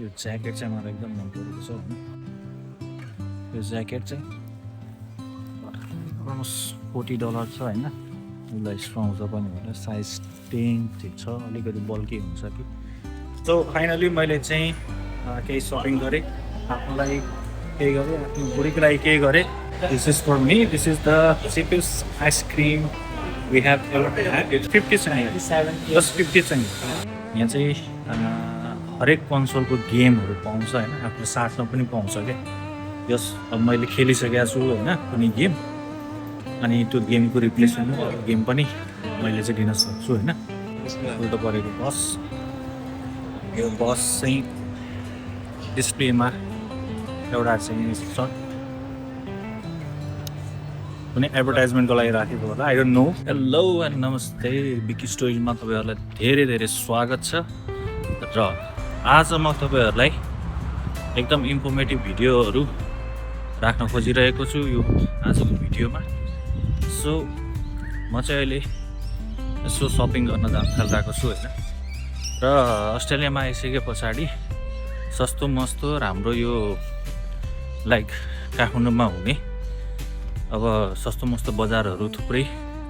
यो ज्याकेट चाहिँ मलाई एकदम मन परेको छ होइन। यो ज्याकेट चाहिँ अलमोस्ट $40 छ होइन। उसलाई सुहाउँछ पनि भनेर साइज 10 ठिक छ, अलिकति बल्की हुन्छ कि। सो फाइनली मैले चाहिँ केही सपिङ गरेँ, आफूलाई केही गरेँ, आफ्नो बुढीको लागि केही गरेँ। This is for me, this is the cheapest ice cream we have ever had. 50 चाहिँ जस्ट 50 चाहिँ। यहाँ चाहिँ हरेक कन्सोलको गेमहरू पाउँछ होइन, आफूले साट्न पनि पाउँछ क्या। यस अब मैले खेलिसकेको छु होइन कुनै गेम, अनि त्यो गेमको रिप्लेसमेन्ट गेम पनि मैले चाहिँ दिन सक्छु होइन। उल्टो परेको बस, यो बस चाहिँ डिस्प्लेमा एउटा चाहिँ सर्ट कुनै एडभर्टाइजमेन्टको लागि राखेको होला, I don't know. Hello and नमस्ते, बिकी स्टोरीमा तपाईँहरूलाई धेरै धेरै स्वागत छ। र आज म तपाईँहरूलाई एकदम इन्फर्मेटिभ भिडियोहरू राख्न खोजिरहेको छु यो आजको भिडियोमा। सो म चाहिँ अहिले यसो सपिङ गर्न जान थालिरहेको छु होइन। र अस्ट्रेलियामा आइसके पछाडि सस्तो मस्तो राम्रो यो लाइक काठमाडौँमा हुने अब सस्तो मस्तो बजारहरू थुप्रै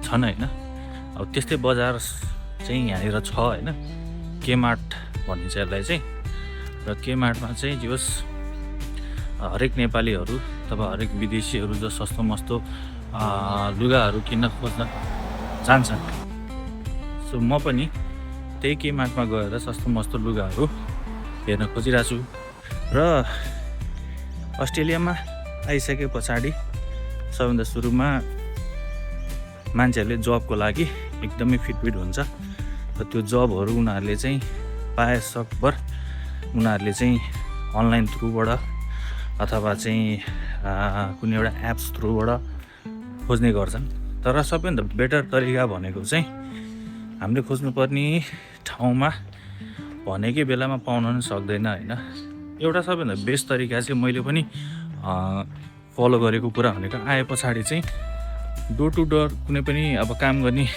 छन् होइन। अब त्यस्तै बजार चाहिँ यहाँनिर छ होइन, केमार्ट भनिन्छ यसलाई चाहिँ। र केमार्टमा चाहिँ जोस् हरेक नेपालीहरू अथवा हरेक विदेशीहरू जो सस्तो मस्तो लुगाहरू किन्न खोज्न जान्छन्। सो म पनि त्यही केमार्टमा गएर सस्तो मस्तो लुगाहरू हेर्न खोजिरहेको छु। र अस्ट्रेलियामा आइसके पछाडि सबभन्दा सुरुमा मान्छेहरूले जबको लागि एकदमै फिटफिट हुन्छ। र त्यो जबहरू उनीहरूले चाहिँ पाए सकभर उनीहरूले चाहिँ अनलाइन थ्रुबाट अथवा चाहिँ कुनै एउटा एप्स थ्रुबाट खोज्ने गर्छन्। तर सबैभन्दा बेटर तरिका भनेको चाहिँ हामीले खोज्नुपर्ने ठाउँमा भनेकै बेलामा पाउन पनि सक्दैन होइन। एउटा सबैभन्दा बेस्ट तरिका चाहिँ मैले पनि फलो गरेको कुरा भनेको आए पछाडि चाहिँ डोर टु डोर कुनै पनि अब काम गर्ने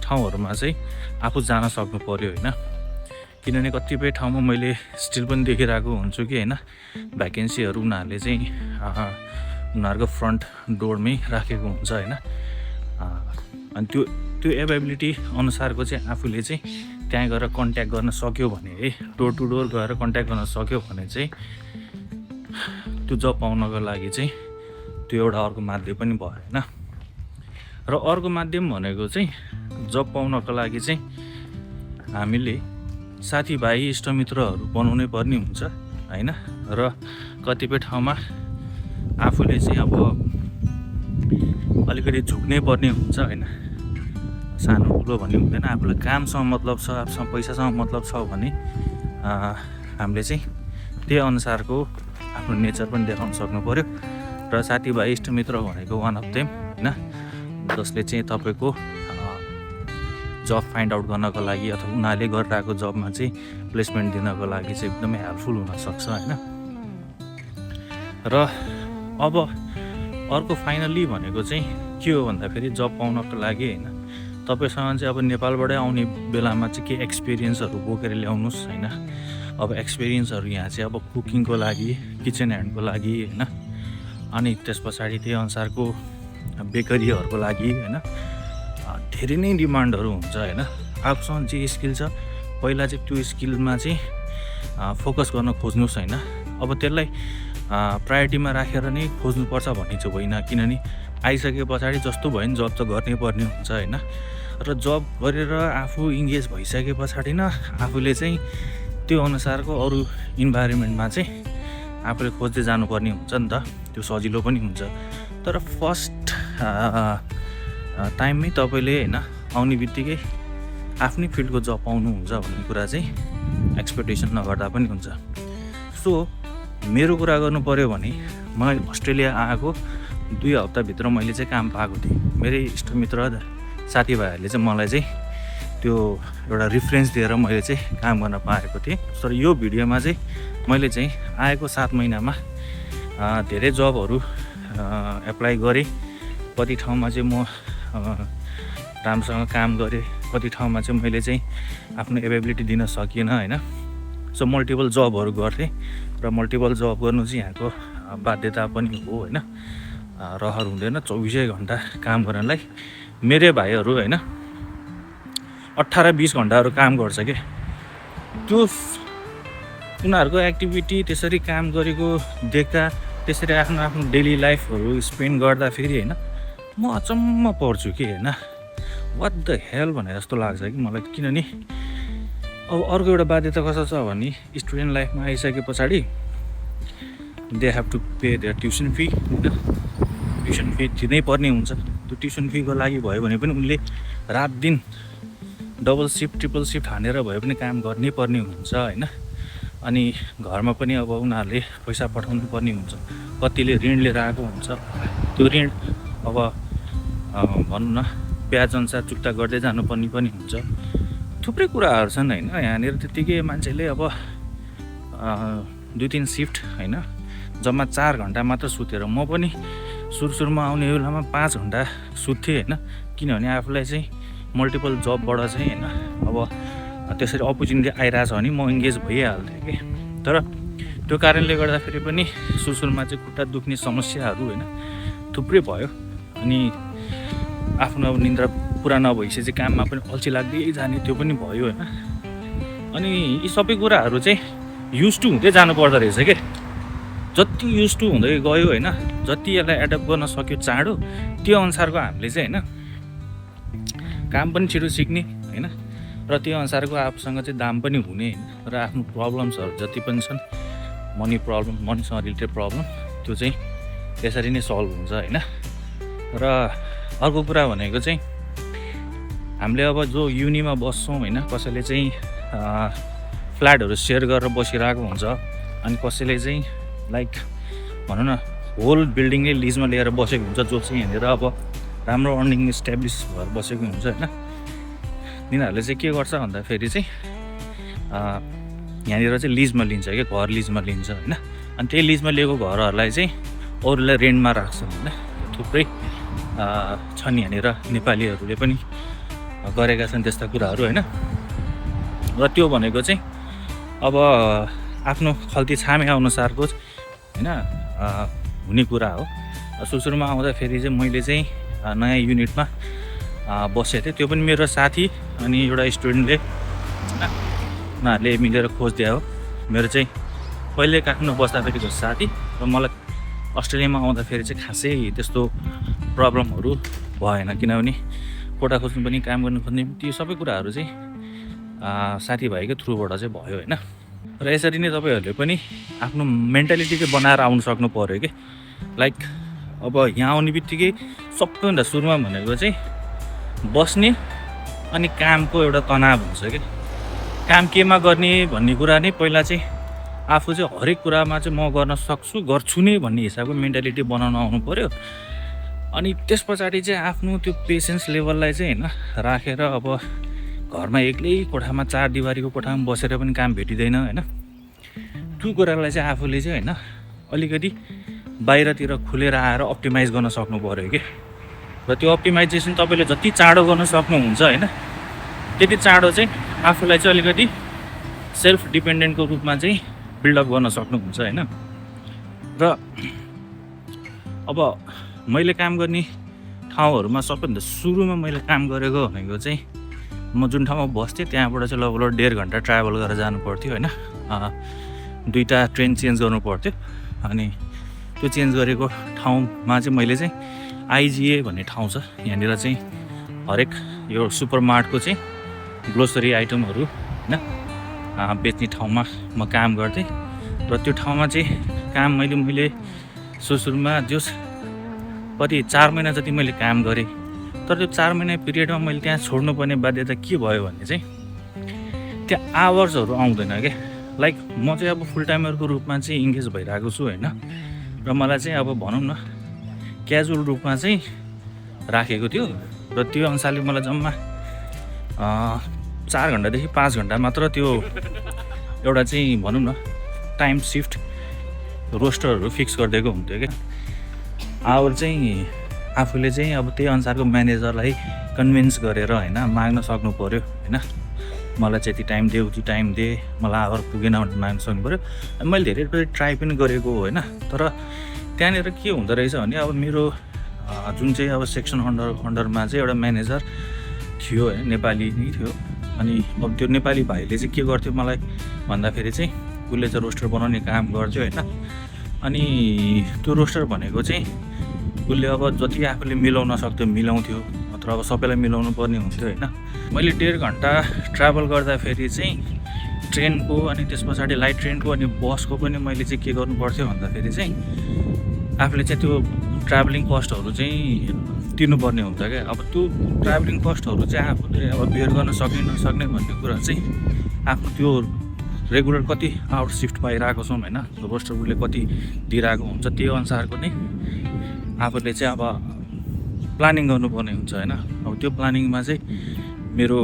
ठाउँहरूमा चाहिँ आफू जान सक्नु पऱ्यो होइन। किनभने कतिपय ठाउँमा मैले स्टिल पनि देखिरहेको हुन्छु कि होइन, भ्याकेन्सीहरू उनीहरूले चाहिँ उनीहरूको फ्रन्ट डोरमै राखेको हुन्छ होइन। अनि त्यो एभाइबिलिटी अनुसारको चाहिँ आफूले चाहिँ त्यहाँ गएर कन्ट्याक्ट गर्न सक्यो भने है, डोर टु डोर गएर कन्ट्याक्ट गर्न सक्यो भने चाहिँ त्यो जब पाउनको लागि चाहिँ त्यो एउटा अर्को माध्यम पनि भयो होइन। र अर्को माध्यम भनेको चाहिँ जब पाउनको लागि चाहिँ हामीले साथीभाइ इष्टमित्रहरू बनाउनै पर्ने हुन्छ होइन। र कतिपय ठाउँमा आफूले चाहिँ अब अलिकति झुक्नै पर्ने हुन्छ होइन। सानो ठुलो भन्ने हुँदैन, आफूलाई कामसँग मतलब छ, आफूसँग पैसासँग मतलब छ भने हामीले चाहिँ त्यही अनुसारको आफ्नो नेचर पनि देखाउन सक्नु पऱ्यो। र साथीभाइ इष्टमित्र भनेको वान अफ देम होइन, जसले चाहिँ तपाईँको जब फाइन्ड आउट गर्नको लागि अथवा उनीहरूले गरिरहेको जबमा चाहिँ प्लेसमेन्ट दिनको लागि चाहिँ एकदमै हेल्पफुल हुनसक्छ होइन। र अब अर्को फाइनल्ली भनेको चाहिँ के हो भन्दाखेरि जब पाउनको लागि होइन, तपाईँसँग चाहिँ अब नेपालबाटै आउने बेलामा चाहिँ के एक्सपिरियन्सहरू बोकेर ल्याउनुहोस् होइन। अब एक्सपिरियन्सहरू यहाँ चाहिँ अब कुकिङको लागि, किचन ह्यान्डको लागि होइन, अनि त्यस पछाडि त्यही अनुसारको बेकरीहरूको लागि होइन, धेरै नै डिमान्डहरू हुन्छ होइन। आफूसँग जे स्किल छ पहिला चाहिँ त्यो स्किलमा चाहिँ फोकस गर्न खोज्नुहोस् होइन। अब त्यसलाई प्रायोरिटीमा राखेर नै खोज्नुपर्छ भन्ने चाहिँ होइन, किनभने आइसके पछाडि जस्तो भयो नि जब त गर्नै पर्ने हुन्छ होइन। र जब गरेर आफू इङ्गेज भइसके पछाडि न आफूले चाहिँ त्यो अनुसारको अरू इन्भाइरोमेन्टमा चाहिँ आफूले खोज्दै जानुपर्ने हुन्छ नि त, त्यो सजिलो पनि हुन्छ। तर फर्स्ट टाइममै तपाईँले होइन आउने बित्तिकै आफ्नै फिल्डको जब पाउनुहुन्छ भन्ने कुरा चाहिँ एक्सपेक्टेसन नगर्दा पनि हुन्छ। सो मेरो कुरा गर्नु पऱ्यो भने म अस्ट्रेलिया आएको 2 हप्ताभित्र मैले चाहिँ काम पाएको थिएँ। मेरै इष्टमित्र साथीभाइहरूले चाहिँ मलाई चाहिँ त्यो एउटा रिफरेन्स दिएर मैले चाहिँ काम गर्न पाएको थिएँ। तर यो भिडियोमा चाहिँ मैले चाहिँ आएको 7 महिनामा धेरै जबहरू एप्लाई गरेँ। कति ठाउँमा चाहिँ म राम्रोसँग काम गरेँ, कति ठाउँमा चाहिँ मैले चाहिँ आफ्नो एभाइबिलिटी दिन सकिनँ होइन। सो मल्टिपल जबहरू गर्थेँ र मल्टिपल जब गर्नु चाहिँ यहाँको बाध्यता पनि हो होइन। रहर हुँदैन 24 घन्टा काम गर्नलाई। मेरै भाइहरू होइन 18-20 घन्टाहरू काम गर्छ कि त्यो उनीहरूको एक्टिभिटी त्यसरी काम गरेको देख्दा त्यसरी आफ्नो आफ्नो डेली लाइफहरू स्पेन्ड गर्दाखेरि होइन म अचम्म पर्छु कि होइन वाट द हेल भनेर जस्तो लाग्छ कि मलाई। किनभने अब अर्को एउटा बाध्यता कस्तो छ भने स्टुडेन्ट लाइफमा आइसके पछाडि they have to pay their tuition fee होइन। ट्युसन फी तिर्नै पर्ने हुन्छ। त्यो ट्युसन फीको लागि भयो भने पनि उनले रात दिन डबल सिफ्ट ट्रिपल सिफ्ट हानेर भए पनि काम गर्नै पर्ने हुन्छ होइन। अनि घरमा पनि अब उनीहरूले पैसा पठाउनु पर्ने हुन्छ। कतिले ऋण लिएर आएको हुन्छ। त्यो ऋण अब भनौँ न ब्याज अनुसार चुक्ता गर्दै जानुपर्ने पनि हुन्छ। थुप्रै कुराहरू छन् होइन। यहाँनिर त्यत्तिकै मान्छेले अब 2-3 सिफ्ट होइन जम्मा 4 घन्टा मात्र सुतेर, म पनि सुरुमा आउने बेलामा 5 घन्टा सुत्थेँ होइन। किनभने आफूलाई चाहिँ मल्टिपल जबबाट चाहिँ होइन अब त्यसरी अपर्च्युनिटी आइरहेछ भने म इङ्गेज भइहाल्थेँ कि। तर त्यो कारणले गर्दाखेरि पनि सुरुमा चाहिँ खुट्टा दुख्ने समस्याहरू होइन थुप्रै भयो। अनि आफ्नो अब निन्द्रा पुरा नभएपछि चाहिँ काममा पनि अल्छी लाग्दै जाने त्यो पनि भयो होइन। अनि यी सबै कुराहरू चाहिँ युज टु हुँदै जानु पर्दो रहेछ कि। जति युज टु हुँदै गयो होइन जति यसलाई एडप्ट गर्न सक्यो चाँडो त्यो अनुसारको हामीले चाहिँ होइन काम पनि छिटो सिक्ने होइन र त्यो अनुसारको आफूसँग चाहिँ दाम पनि हुने होइन। र आफ्नो प्रब्लम्सहरू जति पनि छन् मनीसँग रिलेटेड प्रब्लम त्यो चाहिँ त्यसरी नै सल्भ हुन्छ होइन। र अर्को कुरा भनेको चाहिँ हामीले अब जो युनिमा बस्छौँ होइन कसैले चाहिँ फ्ल्याटहरू सेयर गरेर बसिरहेको हुन्छ। अनि कसैले चाहिँ लाइक भनौँ न होल बिल्डिङै लिजमा लिएर बसेको हुन्छ जो चाहिँ यहाँनिर अब राम्रो अर्निङ इस्ट्याब्लिस भएर बसेको हुन्छ होइन। तिनीहरूले चाहिँ के गर्छ भन्दाखेरि चाहिँ यहाँनिर चाहिँ लिजमा लिन्छ क्या, घर लिजमा लिन्छ होइन। अनि त्यही लिजमा लिएको घरहरूलाई चाहिँ अरूलाई रेन्टमा राख्छ होइन। थुप्रै छन् यहाँनिर नेपालीहरूले पनि गरेका छन् त्यस्ता कुराहरू होइन। र त्यो भनेको चाहिँ अब आफ्नो खल्ती छामे अनुसारको होइन हुने कुरा हो। सुरुमा आउँदाखेरि चाहिँ मैले चाहिँ नयाँ युनिटमा बसेको थिएँ। त्यो पनि मेरो साथी अनि एउटा स्टुडेन्टले उनीहरूले मिलेर खोजिदिया हो। मेरो चाहिँ पहिले काठमाडौँ बस्दाखेरिको साथी र मलाई अस्ट्रेलियामा आउँदाखेरि चाहिँ खासै त्यस्तो प्रब्लमहरू भएन। किनभने कोटा खोज्नु पनि काम गर्नु खोज्ने त्यो सबै कुराहरू चाहिँ साथीभाइकै थ्रुबाट चाहिँ भयो होइन। र यसरी नै तपाईँहरूले पनि आफ्नो मेन्टालिटी चाहिँ बनाएर आउनु सक्नु पऱ्यो कि। लाइक अब यहाँ आउने बित्तिकै सबैभन्दा सुरुमा भनेको चाहिँ बस्ने अनि कामको एउटा तनाव हुन्छ कि। काम केमा गर्ने भन्ने कुरा नै पहिला चाहिँ आफू चाहिँ हरेक कुरामा चाहिँ म गर्न सक्छु गर्छु नै भन्ने हिसाबको मेन्टालिटी बनाउन आउनु पऱ्यो। अनि त्यस पछाडि चाहिँ आफ्नो त्यो पेसेन्स लेभललाई चाहिँ होइन राखेर अब घरमा एक्लै कोठामा 4 दिवारीको कोठामा बसेर पनि काम भेटिँदैन होइन। त्यो कुरालाई चाहिँ आफूले चाहिँ होइन अलिकति बाहिरतिर खुलेर आएर अप्टिमाइज गर्न सक्नु पऱ्यो कि। र त्यो अप्टिमाइजेसन तपाईँले जति चाँडो गर्न सक्नुहुन्छ होइन त्यति चाँडो चाहिँ आफूलाई चाहिँ अलिकति सेल्फ डिपेन्डेन्टको रूपमा चाहिँ बिल्डअप गर्न सक्नुहुन्छ होइन। र अब मैले काम गर्ने ठाउँहरूमा सबैभन्दा सुरुमा मैले काम गरेको भनेको चाहिँ म जुन ठाउँमा बस्थेँ त्यहाँबाट चाहिँ लगभग 1.5 घन्टा ट्राभल गरेर जानु पर्थ्यो होइन। 2टा ट्रेन चेन्ज गर्नु पर्थ्यो। अनि त्यो चेन्ज गरेको ठाउँमा चाहिँ मैले चाहिँ आइजिए भन्ने ठाउँ छ यहाँनिर चाहिँ हरेक यो सुपर मार्टको चाहिँ ग्रोसरी आइटमहरू होइन बेच्ने ठाउँमा म काम गर्थेँ। र त्यो ठाउँमा चाहिँ काम मैले सुरुमा जस कति 4 महिना जति मैले काम गरेँ। तर त्यो 4 महिना पिरियडमा मैले त्यहाँ छोड्नुपर्ने बाध्यता के भयो भने चाहिँ त्यहाँ आवर्सहरू आउँदैन क्या। लाइक म चाहिँ अब फुल टाइमरको रूपमा चाहिँ इङ्गेज भइरहेको छु होइन। र मलाई चाहिँ अब भनौँ न क्याजुअल रूपमा चाहिँ राखेको थियो। र त्यो अनुसारले मलाई जम्मा 4 घन्टादेखि 5 घन्टा मात्र त्यो एउटा चाहिँ भनौँ न टाइम सिफ्ट रोस्टरहरू फिक्स गरिदिएको हुन्थ्यो क्या। आवर चाहिँ आफूले चाहिँ अब त्यही अनुसारको म्यानेजरलाई कन्भिन्स गरेर होइन माग्न सक्नु पऱ्यो होइन। मलाई चाहिँ यति टाइम दे उति टाइम दे, मलाई आवर पुगेन भनेर माग्न सक्नु पऱ्यो। मैले धेरैपल्ट ट्राई पनि गरेको होइन, तर त्यहाँनिर के हुँदो रहेछ भने अब मेरो जुन चाहिँ अब सेक्सन अन्डरमा चाहिँ एउटा म्यानेजर थियो होइन, नेपाली नै थियो। अनि अब त्यो नेपाली भाइले चाहिँ के गर्थ्यो मलाई भन्दाखेरि चाहिँ उसले चाहिँ रोस्टर बनाउने काम गर्थ्यो होइन। अनि त्यो रोस्टर भनेको चाहिँ उसले अब जति आफूले मिलाउन सक्थ्यो मिलाउँथ्यो, नत्र अब सबैलाई मिलाउनु पर्ने हुन्थ्यो होइन। मैले 1.5 घन्टा ट्राभल गर्दाखेरि चाहिँ ट्रेनको अनि त्यस पछाडि लाइट ट्रेनको अनि बसको पनि मैले चाहिँ के गर्नु पर्थ्यो भन्दाखेरि चाहिँ आफूले चाहिँ त्यो ट्राभलिङ कस्टहरू चाहिँ तिर्नुपर्ने हुन्छ क्या। अब त्यो ट्राभलिङ कस्टहरू चाहिँ आफूले अब बेयर गर्न सक्ने नसक्ने भन्ने कुरा चाहिँ आफ्नो त्यो रेगुलर कति आवर सिफ्ट पाइरहेको छौँ होइन, रोस्टर उसले कति दिइरहेको हुन्छ त्यो अनुसारको नै आफूले चाहिँ अब प्लानिङ गर्नुपर्ने हुन्छ होइन। अब त्यो प्लानिङमा चाहिँ मेरो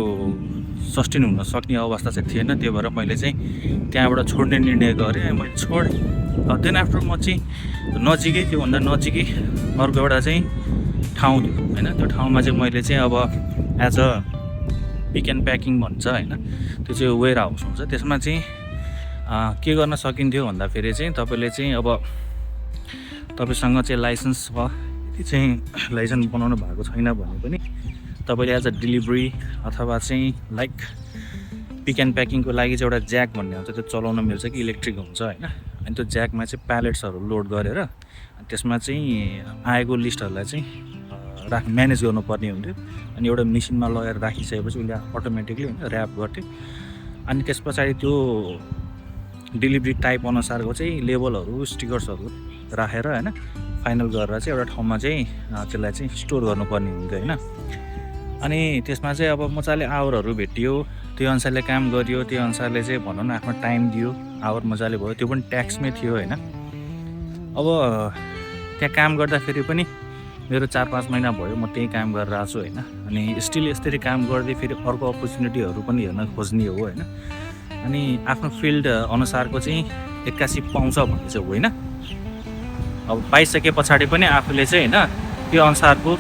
सस्टेन हुन सक्ने अवस्था चाहिँ थिएन, त्यही भएर मैले चाहिँ त्यहाँबाट छोड्ने निर्णय गरेँ। मैले छोडेँ। देन आफ्टर म चाहिँ नजिकै, त्योभन्दा नजिकै अर्को एउटा चाहिँ ठाउँ थियो होइन। त्यो ठाउँमा चाहिँ मैले चाहिँ अब as a pick and packing भन्छ होइन, त्यो चाहिँ वेयर हाउस हुन्छ। त्यसमा चाहिँ के गर्न सकिन्थ्यो भन्दाखेरि चाहिँ तपाईँले चाहिँ अब तपाईँसँग चाहिँ लाइसेन्स छ, यदि चाहिँ लाइसेन्स बनाउनु भएको छैन भने पनि तपाईँले एज अ डेलिभरी अथवा चाहिँ लाइक पिक एन्ड प्याकिङको लागि चाहिँ एउटा ज्याक भन्ने हुन्छ, त्यो चलाउन मिल्छ कि इलेक्ट्रिक हुन्छ होइन। अनि त्यो ज्याकमा चाहिँ प्यालेट्सहरू लोड गरेर त्यसमा चाहिँ आएको लिस्टहरूलाई चाहिँ म्यानेज गर्नुपर्ने हुन्थ्यो। अनि एउटा मेसिनमा लगेर राखिसकेपछि उसले अटोमेटिकली होइन ऱ्याप गर्थ्यो। अनि त्यस पछाडि त्यो डेलिभरी टाइप अनुसारको चाहिँ लेबलहरू स्टिकर्सहरू राखेर होइन फाइनल गरेर चाहिँ एउटा ठाउँमा चाहिँ त्यसलाई चाहिँ स्टोर गर्नुपर्ने हुन्थ्यो होइन। अनि त्यसमा चाहिँ अब मजाले आवरहरू भेटियो, त्यो अनुसारले काम गरियो, त्यो अनुसारले चाहिँ भनौँ न आफ्नो टाइम दियो, आवर मजाले भयो। त्यो पनि ट्याक्समै थियो होइन। अब त्यहाँ काम गर्दाखेरि पनि मेरो 4-5 महिना भयो म त्यही काम गरेर आएको छु होइन। अनि स्टिल यसरी काम गर्दै फेरि अर्को अपर्च्युनिटीहरू पनि हेर्न खोज्ने हो होइन। अनि आफ्नो फिल्ड अनुसारको चाहिँ 81 पाउँछ भन्ने चाहिँ होइन। अब पाइसके पछाडि पनि आफूले चाहिँ होइन त्यो अनुसारको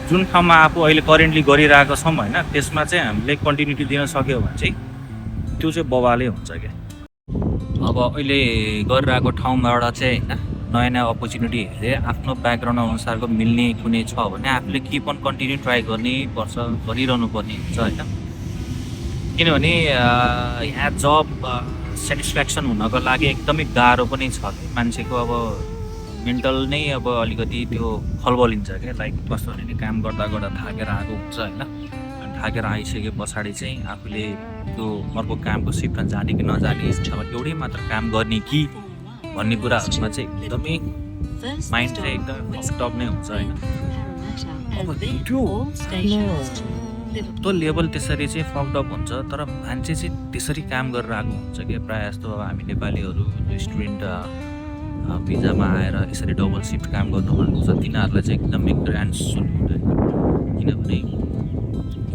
जुन ठाउँमा आफू अहिले करेन्टली गरिरहेको छौँ होइन त्यसमा चाहिँ हामीले कन्टिन्युटी दिन सक्यो भने चाहिँ त्यो चाहिँ बवालै हुन्छ क्या। अब अहिले गरिरहेको ठाउँबाट चाहिँ होइन नयाँ नयाँ अपर्च्युनिटी हेरेर आफ्नो ब्याकग्राउन्ड अनुसारको मिल्ने कुनै छ भने आफूले किप अन कन्टिन्यू ट्राई गर्नै पर्छ, गरिरहनु पर्ने हुन्छ होइन। किनभने यहाँ जब सेटिस्फ्याक्सन हुनको लागि एकदमै गाह्रो पनि छ कि मान्छेको अब मेन्टल नै अब अलिकति त्यो खलबलिन्छ क्या। लाइक कस्तो भने काम गर्दा गर्दा थाकेर आएको हुन्छ होइन। अनि थाकेर आइसके पछाडि चाहिँ आफूले त्यो अर्को कामको सिफ्टमा जाने कि नजाने, अब एउटै मात्र काम गर्ने कि भन्ने कुराहरूमा चाहिँ एकदमै माइन्ड चाहिँ एकदमै फक्टअप नै हुन्छ होइन। अब त्यो लेभल त्यसरी चाहिँ फक्टअप हुन्छ, तर मान्छे चाहिँ त्यसरी काम गरेर आएको हुन्छ कि प्रायः जस्तो अब हामी नेपालीहरू स्टुडेन्ट भिजामा आएर यसरी डबल सिफ्ट काम गर्नु भएको छ तिनीहरूलाई चाहिँ एकदमै ग्रान्ड सुन्नु हुँदैन। किनभने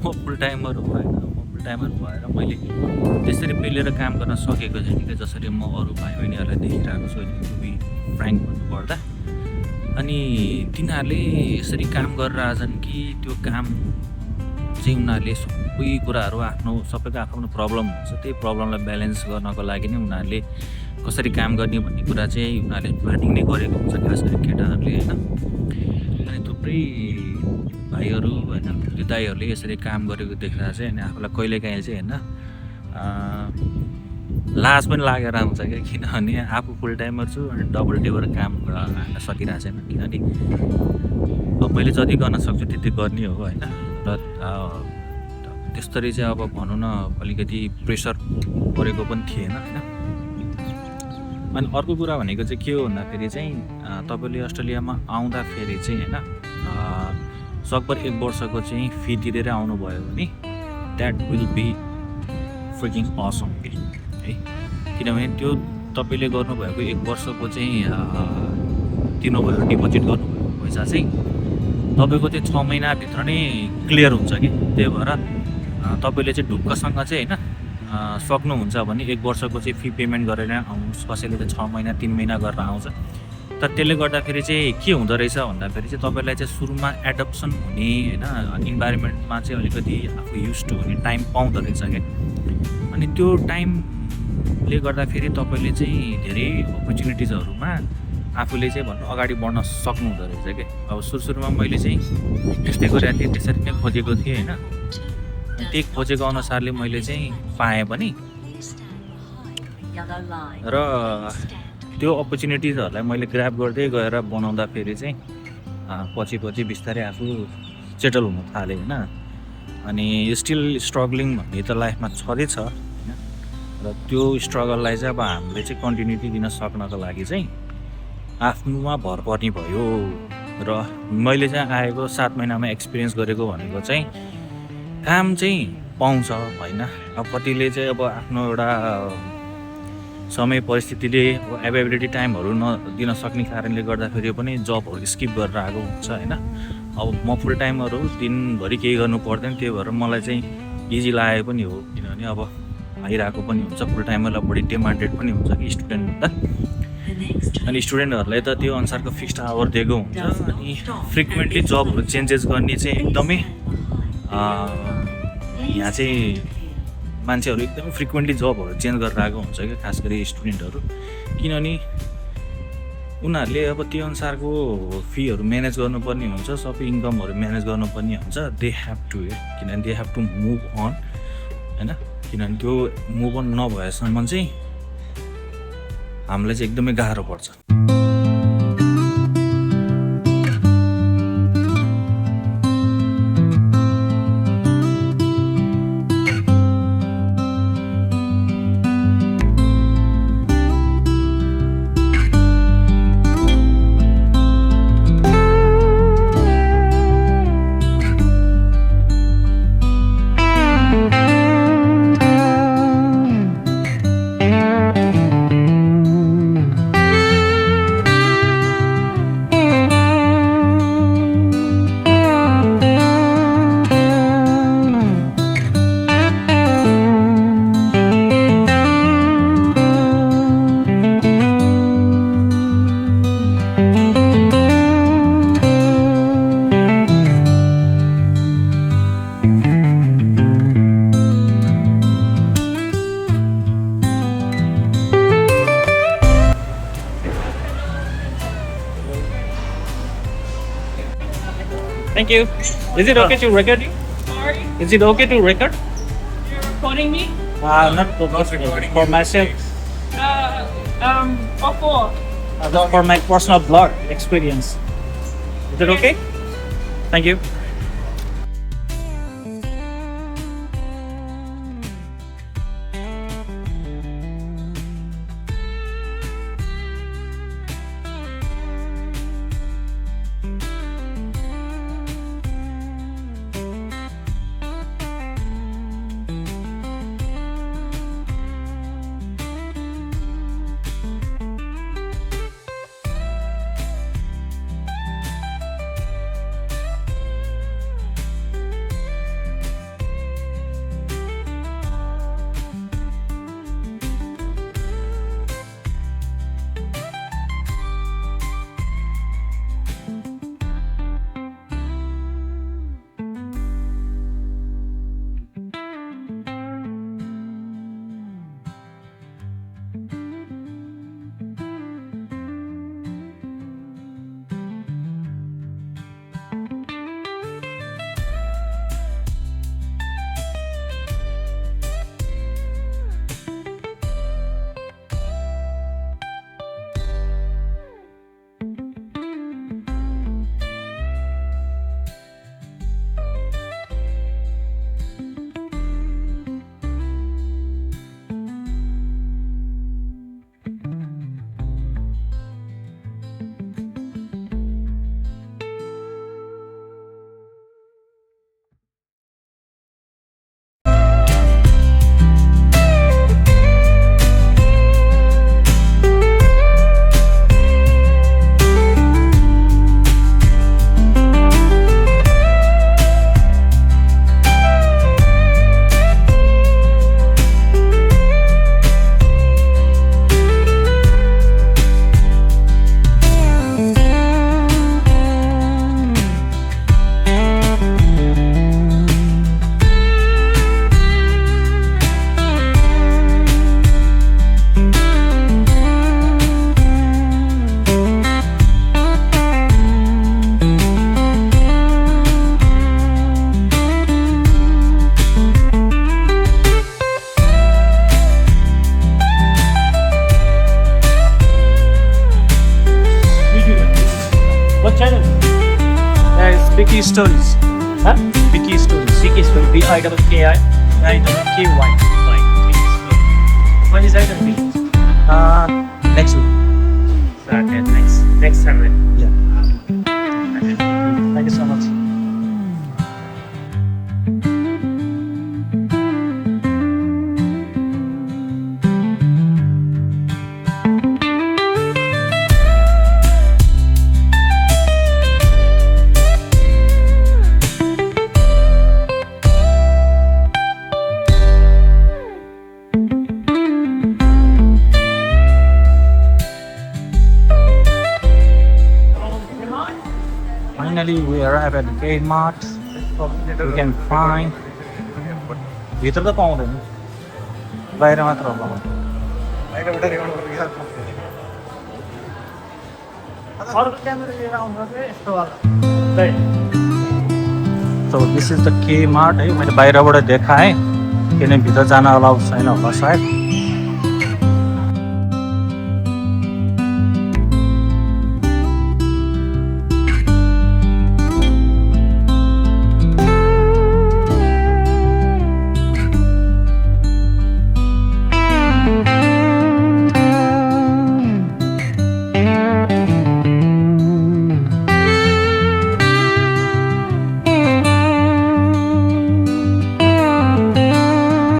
म फुल टाइमर भएर मैले त्यसरी मिलेर काम गर्न सकेको छैन कि जसरी म अरू भाइ बहिनीहरूलाई देखिरहेको छु टु बी फ्र्याङ्क भन्नुपर्दा। अनि तिनीहरूले यसरी काम गरेर आछन् कि त्यो काम चाहिँ उनीहरूले सबै कुराहरू सबैको आफ्नो प्रब्लम हुन्छ, त्यही प्रब्लमलाई ब्यालेन्स गर्नको लागि नै उनीहरूले कसरी काम गर्ने भन्ने कुरा चाहिँ उनीहरूले प्लानिङ नै गरेको हुन्छ, खास गरी केटाहरूले होइन। अनि थुप्रै भाइहरू होइन त्यो दाइहरूले यसरी काम गरेको देख्दा चाहिँ अनि आफूलाई कहिलेकाहीँ चाहिँ होइन लाज पनि लागेर आउँछ क्या। किनभने आफू फुल टाइमर छु अनि डबल टेबर काम गर्न सकिरहेको छैन। किनभने अब मैले जति गर्न सक्छु त्यति गर्ने हो होइन। र त्यस्तरी चाहिँ अब भनौँ न अलिकति प्रेसर परेको पनि थिएन होइन। अनि अर्को कुरा भनेको चाहिँ के हो भन्दाखेरि चाहिँ तपाईँले अस्ट्रेलियामा आउँदाखेरि चाहिँ होइन सकभर 1 वर्षको चाहिँ फी तिरेर आउनुभयो भने that will be freaking awesome है। किनभने त्यो तपाईँले गर्नुभएको 1 वर्षको चाहिँ तिर्नुभयो डिपोजिट गर्नुभएको पैसा चाहिँ तपाईँको त्यो 6 महिनाभित्र नै क्लियर हुन्छ कि। त्यही भएर तपाईँले चाहिँ ढुक्कसँग चाहिँ होइन सक्नुहुन्छ भने 1 वर्षको चाहिँ फी पेमेन्ट गरेर आउनुहोस्। कसैले चाहिँ 6 महिना 3 महिना गरेर आउँछ। तर त्यसले गर्दाखेरि चाहिँ के हुँदो रहेछ भन्दाखेरि चाहिँ तपाईँलाई चाहिँ सुरुमा एडप्सन हुने होइन इन्भाइरोमेन्टमा चाहिँ अलिकति आफू युज टु हुने टाइम पाउँदो रहेछ क्या। अनि त्यो टाइमले गर्दाखेरि तपाईँले चाहिँ धेरै अपर्च्युनिटिजहरूमा आफूले चाहिँ भन्नु अगाडि बढ्न सक्नुहुँदो रहेछ क्या। अब सुरुमा मैले चाहिँ त्यस्तै गरेको थिएँ, त्यसरी नै खोजेको थिएँ होइन। त्यही खोजेको अनुसारले मैले चाहिँ पाएँ पनि र त्यो अपर्च्युनिटिजहरूलाई मैले ग्राब गर्दै गएर बनाउँदाखेरि चाहिँ पछि बिस्तारै आफू सेटल हुन थालेँ होइन। अनि स्टिल स्ट्रगलिङ भन्ने त लाइफमा छँदैछ होइन। र त्यो स्ट्रगललाई चाहिँ अब हामीले चाहिँ कन्टिन्युटी दिन सक्नको लागि चाहिँ आफ्नोमा भर पर्ने भयो। र मैले चाहिँ आएको 7 महिनामा एक्सपिरियन्स गरेको भनेको चाहिँ काम चाहिँ पाउँछ होइन। अब कतिले चाहिँ अब आफ्नो एउटा समय परिस्थितिले एभाइलेबिलिटी टाइमहरू नदिन सक्ने कारणले गर्दाखेरि पनि जबहरू स्किप गरेर आएको हुन्छ होइन। अब म फुल टाइमहरू दिनभरि केही गर्नु पर्दैन, त्यही भएर मलाई चाहिँ इजी लागेको पनि हो। किनभने अब आइरहेको पनि हुन्छ, फुल टाइमरलाई बढी डिमान्डेड पनि हुन्छ कि स्टुडेन्ट त। अनि स्टुडेन्टहरूलाई त त्यो अनुसारको फिक्स्ड आवर दिएको हुन्छ। अनि फ्रिक्वेन्टली जबहरू चेन्जेस गर्ने चाहिँ एकदमै यहाँ चाहिँ मान्छेहरू एकदमै फ्रिक्वेन्टली जबहरू चेन्ज गरेर आएको हुन्छ क्या, खास गरी स्टुडेन्टहरू। किनभने उनीहरूले अब त्यो अनुसारको फीहरू म्यानेज गर्नुपर्ने हुन्छ, सबै इन्कमहरू म्यानेज गर्नुपर्ने हुन्छ। दे हेभ टु किनभने they have to move on होइन। किनभने त्यो मुभ अन नभएसम्म चाहिँ हामीलाई चाहिँ एकदमै गाह्रो पर्छ। Thank you. Is it okay to record you? Sorry, Is it okay to record? you're recording me? Not for myself. What for? Just for my personal blog experience. Is it okay? Thank you. Wiki Stories. Huh? Wiki Stories. Wiki Story. VIKI. IWKY. When is that going to be? Next week. Okay, next Sunday. Yeah. Thank you so much. Finally, we arrive at Kmart. We can find. भित्र त पाउँदैन बाहिर मात्र पाउँछ अर्को camera लिएर आउँदा चाहिँ यस्तो वाला so this is the Kmart है मैले बाहिरबाट देखाएँ किनभने भित्र जान अलाउ छैन होला सायद